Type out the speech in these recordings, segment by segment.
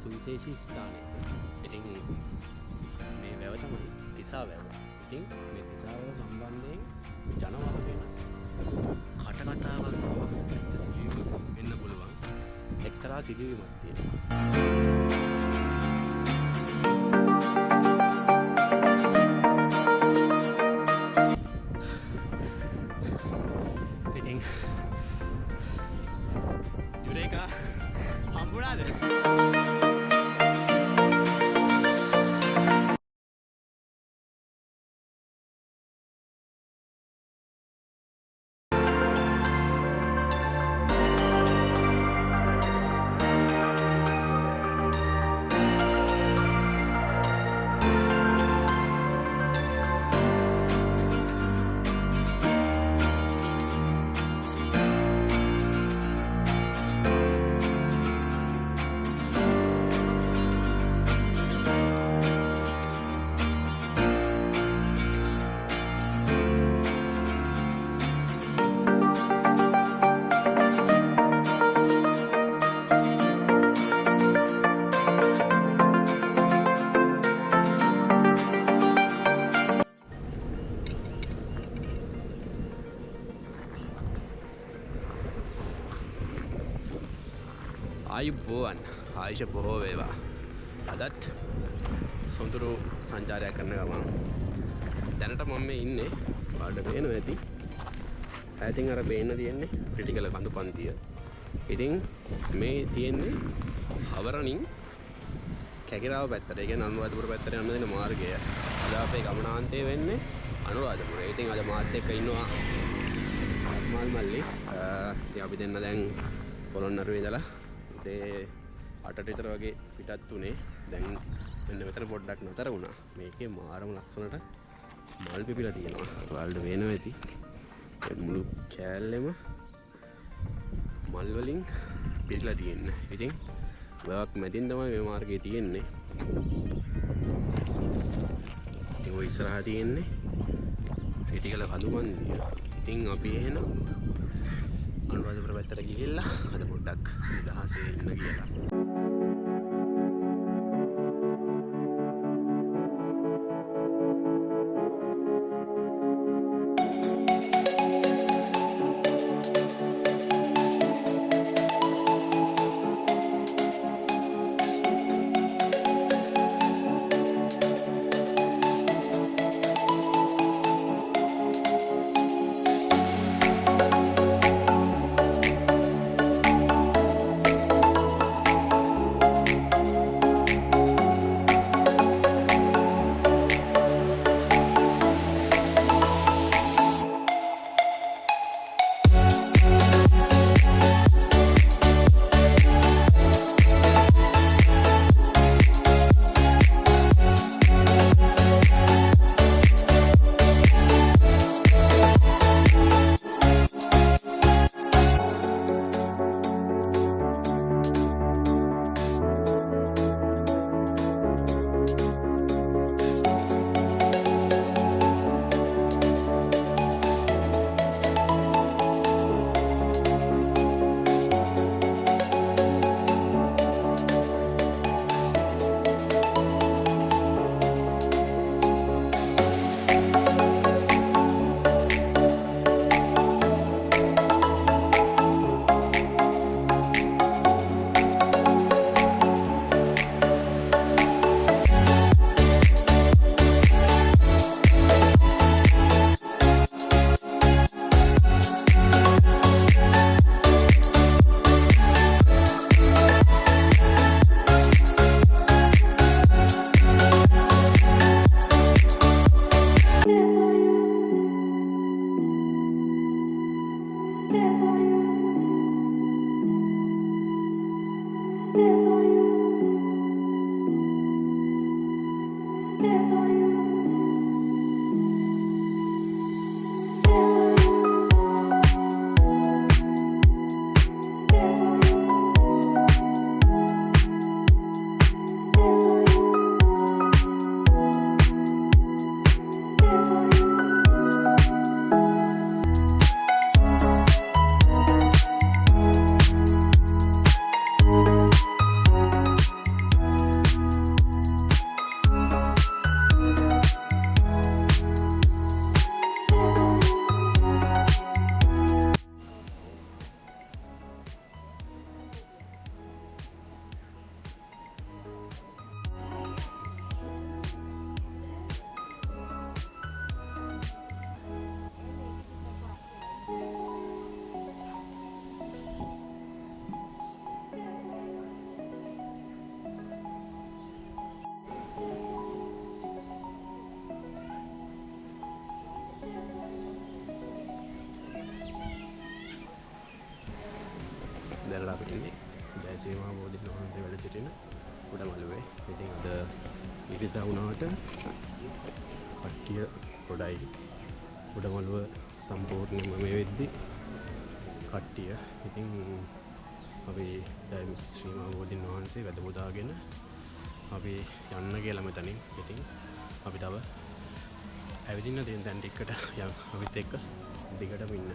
සුවිශේෂී ස්ථානයක්. ඉතින් මේ වැව තමයි තිසා වැව. ඉතින් මේ තිසා වැව සම්බන්ධයෙන් ජනවාදයෙන් කටකතාවක් සිදුවීමක් වෙන්න පුළුවන්. එක්තරා සිදුවීමක් තියෙනවා. ඉතින් යුරේකා හම්බුණාද? ආයුබෝවන් ආයුෂ බොහෝ වේවා. අදත් සොඳුරු සංචාරයක් කරන ගමන් දැනට මම මේ ඉන්නේ ඔයාලට පේනවා ඇති. ඈතින් අර පේන්න තියෙන්නේ ක්‍රිටිකල් කඳු පන්තිය. ඉතින් මේ තියෙන්නේ හවරණින් කැකිරාව පැත්තට. ඒ කියන්නේ අනුරාධපුර පැත්තට යන දෙන මාර්ගය. අද අපේ ගමනාන්තය වෙන්නේ අනුරාධපුර. ඉතින් අද මාත් එක්ක ඉන්නවා මල් මල්ලි. ඉතින් අපි දෙන්න දැන් පොළොන්නරුවේ ඉඳලා ඒ 8ට විතර වගේ පිටත් උනේ. දැන් මෙන්න මෙතන පොඩ්ඩක් නතර වුණා. මේකේ මාරම ලස්සනට මල් පිපිලා තියෙනවා. ඔයාලට පේනවා ඇති. ඒ මුළු කෑල්ලෙම මල් වලින් පිරීලා තියෙන්නේ. ඉතින් ඔයාක් මැදින් තමයි මේ මාර්ගය තියෙන්නේ. ඉතින් ඔය ඉස්සරහා තියෙන්නේ ක්‍රිටිකල් කඳුමන්දිය. ඉතින් අපි එහෙනම් අනුරාධපුර පැත්තට ගිහිල්ලා අද පොඩ්ඩක් නිදහසේ ඉන්න කියලා. දැනට අපි ඉන්නේ ජයශ්‍රී බෝධීන් වහන්සේ වැඩ සිටින උඩමළුවේ. ඉතින් අද ඉරිදා වුණාට කට්ටිය ගොඩයි. උඩමළුව සම්පූර්ණයෙන්ම මේ වෙද්දි කට්ටිය. ඉතින් අපි ජයශ්‍රී බෝධීන් වහන්සේ වැඩ පුදාගෙන අපි යන්න කියලා මෙතනින්. ඉතින් අපි තව ඇවිදින්න තියෙන තැන් ටිකට යන් අපිත් එක්ක දිගටම ඉන්න.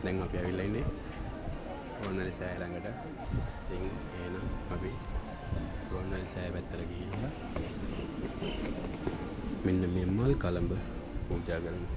දැන් අපි ඇවිල්ලා ඉන්නේ රුවන්වැලි සෑය ළඟට. ඉතින් එහෙනම් අපි රුවන්වැලි සෑය පැත්තට ගිහිල්ලා මෙන්න මේ මල් කලඹ පූජා කරමු.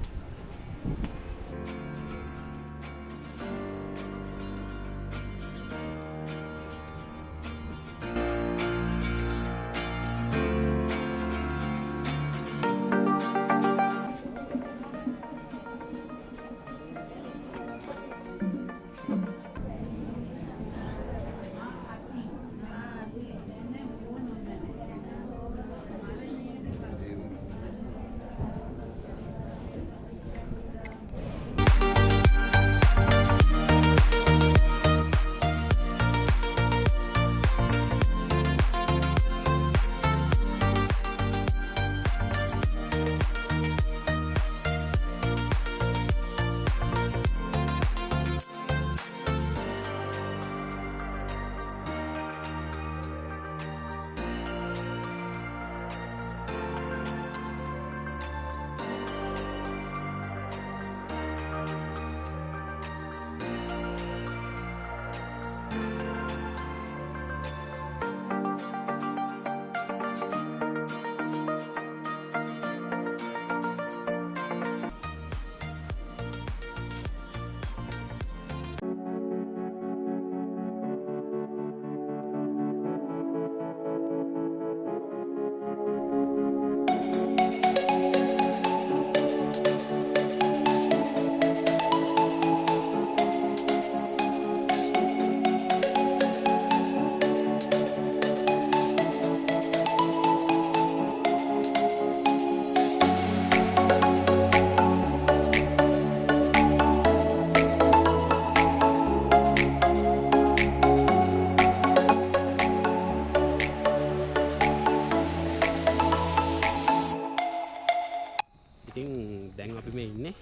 දැන් අපි මේ ඉන්නේ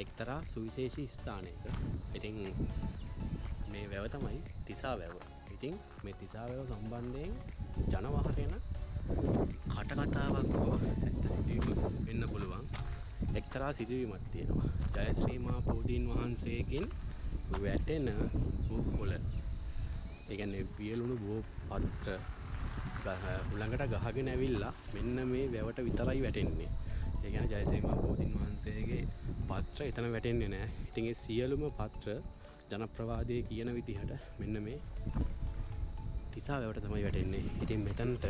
එක්තරා සුවිශේෂී ස්ථානයක. ඉතින් මේ වැව තමයි තිසා වැව. ඉතින් මේ තිසා වැව සම්බන්ධයෙන් ජනවහරේන කටකතාවක් හෝ ඇත්ත සිදුවීමක් වෙන්න පුළුවන් එක්තරා සිදුවීමක් තියෙනවා. ජයශ්‍රී බෝධීන් වහන්සේගෙන් වැටෙන බෝකොළ, ඒ කියන්නේ වියලුණු බෝ පත්‍ර ළඟට ගහගෙන ඇවිල්ලා මෙන්න මේ වැවට විතරයි වැටෙන්නේ. ඒ කියන්නේ ජයශ්‍රී බෝධීන් වහන්සේගේ පත්‍ර එතන වැටෙන්නේ නැහැ. ඉතින් ඒ සියලුම පත්‍ර ජනප්‍රවාදයේ කියන විදිහට මෙන්න මේ තිසා වැවට තමයි වැටෙන්නේ. ඉතින් මෙතනට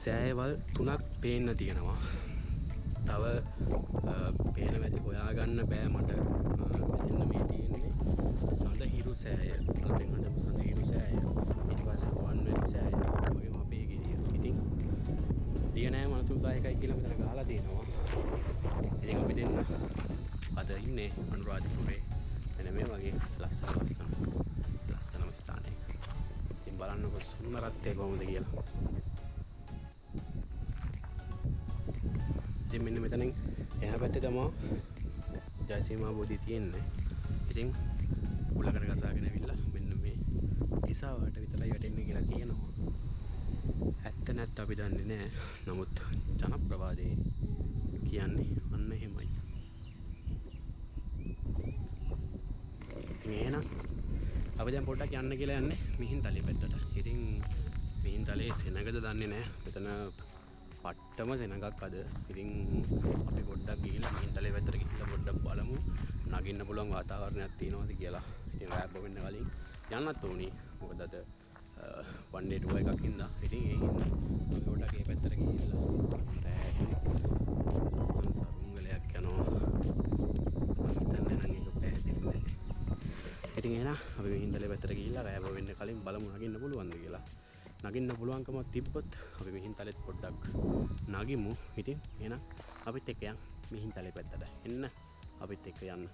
සෑයවල් 3ක් පේන්න තියෙනවා. තව පේන වැඩි හොයාගන්න බෑ මට. මෙතන මේ තියෙන්නේ සඳහිරු සෑය. අපෙන් හදපු සඳහිරු සෑය. ඊට පස්සේ රුවන්වැලි සෑය. ඔයම අපේ ගිරිය. ඉතින් දියනෑ මනතුදායකයි කියලා මෙතන ගහලා තියෙනවා. ඉතින් අපි දෙන්න අද ඉන්නේ අනුරාධපුරේ මෙන්න මේ වගේ ලස්සනම ස්ථානයක. ඉතින් බලන්නකො සුන්දරත්වය කොහොමද කියලා. ඉතින් මෙන්න මෙතනින් එහා පැත්තේ තමයි ජයශ්‍රී බෝධිය තියෙන්නේ. ඉතින් උලකට ගසාගෙන ඇවිල්ලා මෙන්න මේ දිසාවට විතරයි වැටෙන්නේ කියලා කියනවා. ඇත්ත නැත්ත අපි දන්නේ නැහැ. නමුත් ජනප්‍රවාදයේ කියන්නේ අන්න එහෙමයි. එහෙනම් අපි දැන් පොඩ්ඩක් යන්න කියලා යන්නේ මිහින්තලේ පැත්තට. ඉතින් මිහින්තලේ සෙනගද දන්නේ නැහැ. මෙතන පට්ටම සෙනගක් අද. ඉතින් අපි පොඩ්ඩක් ගිහිල්ලා මිහින්තලේ නගින්න පුළුවන් වාතාවරණයක් තියෙනවද කියලා. ඉතින් රෑබ් වෙන්න කලින් යන්නත් ඕනි. මොකද අද one day tour එකක් ඉඳලා. ඉතින් ඒ හින්දා අපි පොඩ්ඩක් ඒ පැත්තට ගිහිල්ලා රෑ සරුංගලයක් යනවා. මම හිතන්නේ නම් ඒක පැහැදිලි නෑ. ඉතින් එහෙනම් අපි මේ හින්දලේ පැත්තට ගිහිල්ලා රෑබ් වෙන්න කලින් බලමු නගින්න පුළුවන්ද කියලා. නගින්න පුළුවන්කම තිබ්බොත් අපි මෙහින් තලෙත් පොඩ්ඩක් නගිමු. ඉතින් එහෙනම් අපිත් එක්ක යන් මෙහින් තලේ පැත්තට. එන්න අපිත් එක්ක යන්න.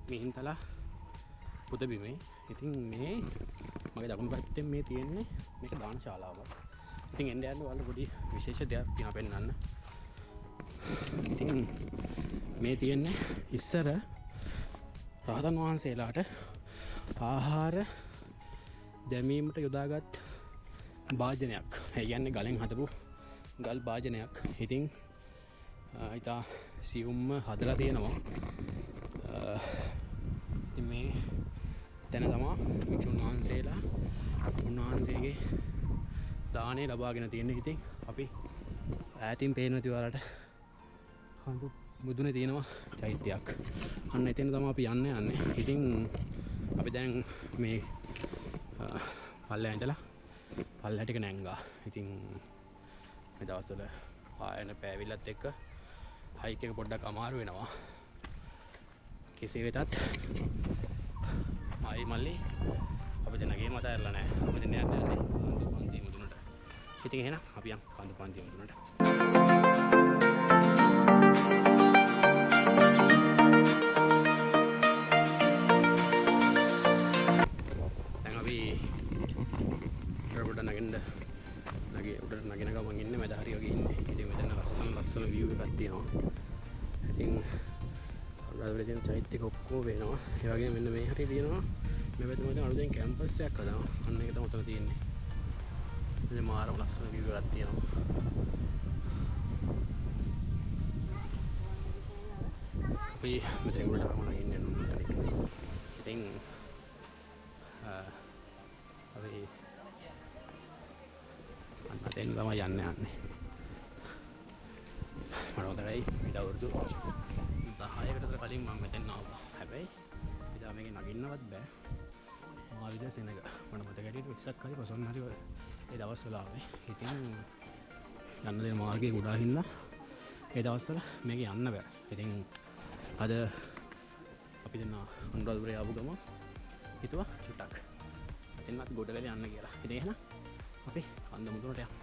මිහින්තලා පුදබිමේ. ඉතින් මේ මගේ දකුණු පැත්තෙන් මේ තියෙන්නේ මේක දාන ශාලාවක්. ඉතින් එන්න යන්න ඔයාලට පොඩි විශේෂ දෙයක් තියෙනවා පෙන්නන්න. ඉතින් මේ තියෙන්නේ ඉස්සර රහතන් වහන්සේලාට ආහාර දැමීමට යොදාගත් භාජනයක්. ඒ කියන්නේ ගලෙන් හදපු ගල් භාජනයක්. ඉතින් ඉතා සියුම්ම හදලා තියෙනවා. ඉතින් මේ තැන තමා භික්ෂුන් වහන්සේලා උන්වහන්සේගේ දානය ලබාගෙන තියෙන්නේ. ඉතින් අපි ඈතින් පේනවා ඔයාලට හඳු මුදුනේ තියෙනවා චෛත්‍යයක්. අන්න එතන තමයි අපි යන්නේ. ඉතින් අපි දැන් මේ පල්ලෙහා ඉඳලා පල්ලෙහා ටික නැංගා. ඉතින් මේ දවස්වල ආයන පෑවිලත් එක්ක හයික් එක පොඩ්ඩක් අමාරු වෙනවා. කෙසේ වෙතත් මයි මල්ලි අපි දැන් නගේ මත ඇරලා නැහැ. අපි දැන් යන්නේ කන්දු පන්ති මුදුනට. ඉතින් එහෙනම් අපි යන් කන්දු පන්ති මුදුනට. දැන් අපි උඩට නගින ගමන් ඉන්නේ මැද හරිය වගේ ඉන්නේ. ඉතින් මෙතන ලස්සන view එකක් තියෙනවා. ඉතින් රාජවැලියෙන් චෛත්‍ය එක ඔක්කොම වෙනවා. ඒ වගේම මෙන්න මේ හරිය තියෙනවා. මේ පැත්තේ මම අලුතෙන් කැම්පස් එකක් හදනවා. අන්න ඒක තමයි උතන තියෙන්නේ. ඉතින් මාරම ලස්සන view එකක් තියෙනවා. අපි මෙතන උඩට ගමන ඉන්නේ නේද? ඉතින් අපි අන්න දැන් තමයි යන්නේ. මම උදේයි ඉදවුරුදු 10කට කලින් මම මෙතෙන් ආවා. හැබැයි ඉතින් මේක නගින්නවත් බෑ. මහවිද්‍යා සෙනග මට මතක හිටියට 20ක් හරි 50 හරි ඒ දවස්වල ආවේ. ඉතින් යන්න දෙන මාර්ගයේ ගොඩාක් හින්දා ඒ දවස්වල මේක යන්න බෑ. ඉතින් අද අපි දැන් අනුරාධපුරේ ආපු ගම හිතුවා චුට්ටක් එතනත් ගොඩවැල යන්න කියලා. ඉතින් එහෙනම් අපි කන්ද මුදුනට යමු.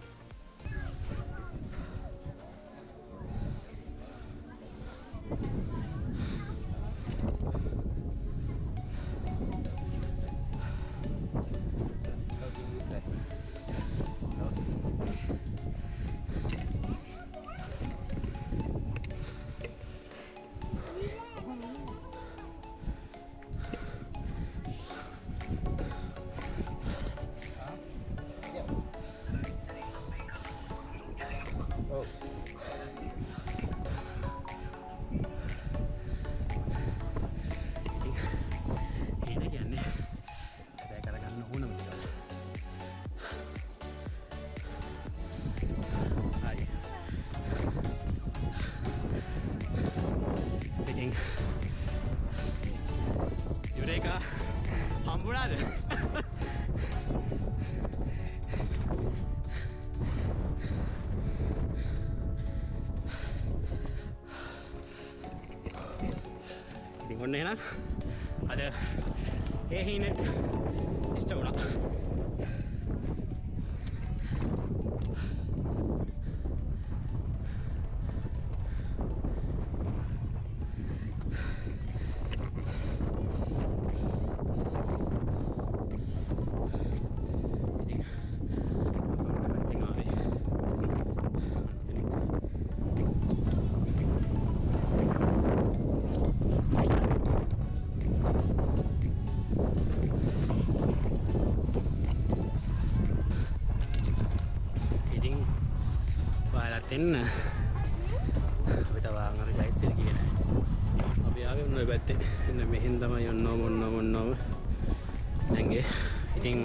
Eureka! Hamburada! ඉතින් ඔන්න එහෙනම් අද ඒ හිනේ ඉෂ්ට වුණා. එන්න අපිට වාහන අර ලයිට් එක ගියේ නැහැ. අපි ආවේ මොන පැත්තේ? එන්න මෙහෙන් තමයි ඔන්නෝම නැංගේ. ඉතින්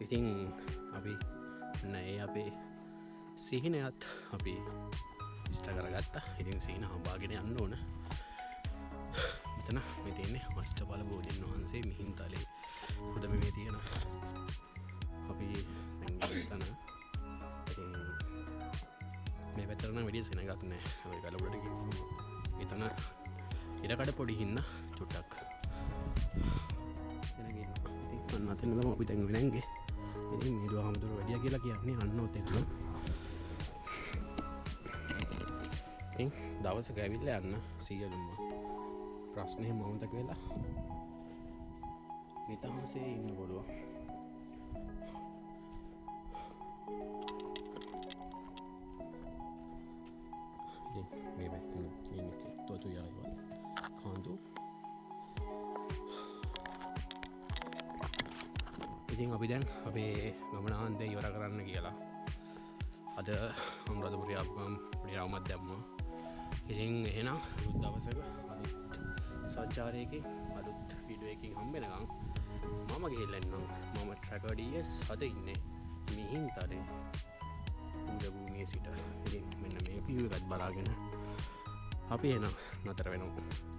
ඉතින් අපි නෑ අපේ සිහිනයත් අපි ඉෂ්ට කරගත්තා. ඉතින් සිහින හඹාගෙන යන්න ඕන. මෙතන මේ තියෙන්නේ අෂ්ටඵල බෝධීන් වහන්සේ මිහින්තලේ උඩ මේ තියෙන අපි දැන් මෙතන ඉතින් මේ පැත්තට නම් වැඩි සෙනගක් නෑ. අපි ගල උඩට ගිහින් මෙතන ඉරකඩ පොඩි හින්න චුට්ටක් එන ගිහින් ඉතින් අන්න අතන තමයි අපි දැන් වෙනංගේ. ඉතින් මේ දුව හමුදුර වැඩිය කියලා කියන්නේ අන්න ඔතෙන්. ඉතින් දවසක ඇවිල්ලා යන්න සියලුම ප්‍රශ්නේ මොහොතක වෙලා නිතහසේ ඉන්න පුළුවන්. ඉතින් මේ පැත්තෙන් ඉන්නේ තොතු යායවල කාන්දු. ඉතින් අපි දැන් අපේ ගමනාන්තය ඉවර කරන්න කියලා අද අනුරාධපුරේ ආපුවම විරාමයක් දැම්මා. ඉතින් එහෙනම් අලුත් දවසක අලුත් සංචාරයකින් අලුත් වීඩියෝ එකකින් හම්බ වෙනකම් මම ගිහිල්ලා ඉන්නම්. මම ට්‍රැකර් DS අද ඉන්නේ මිහින්තලේ උඩ භූමියේ සිට. ඉතින් මෙන්න මේ view එකත් බලාගෙන අපි එන නතර වෙනවා.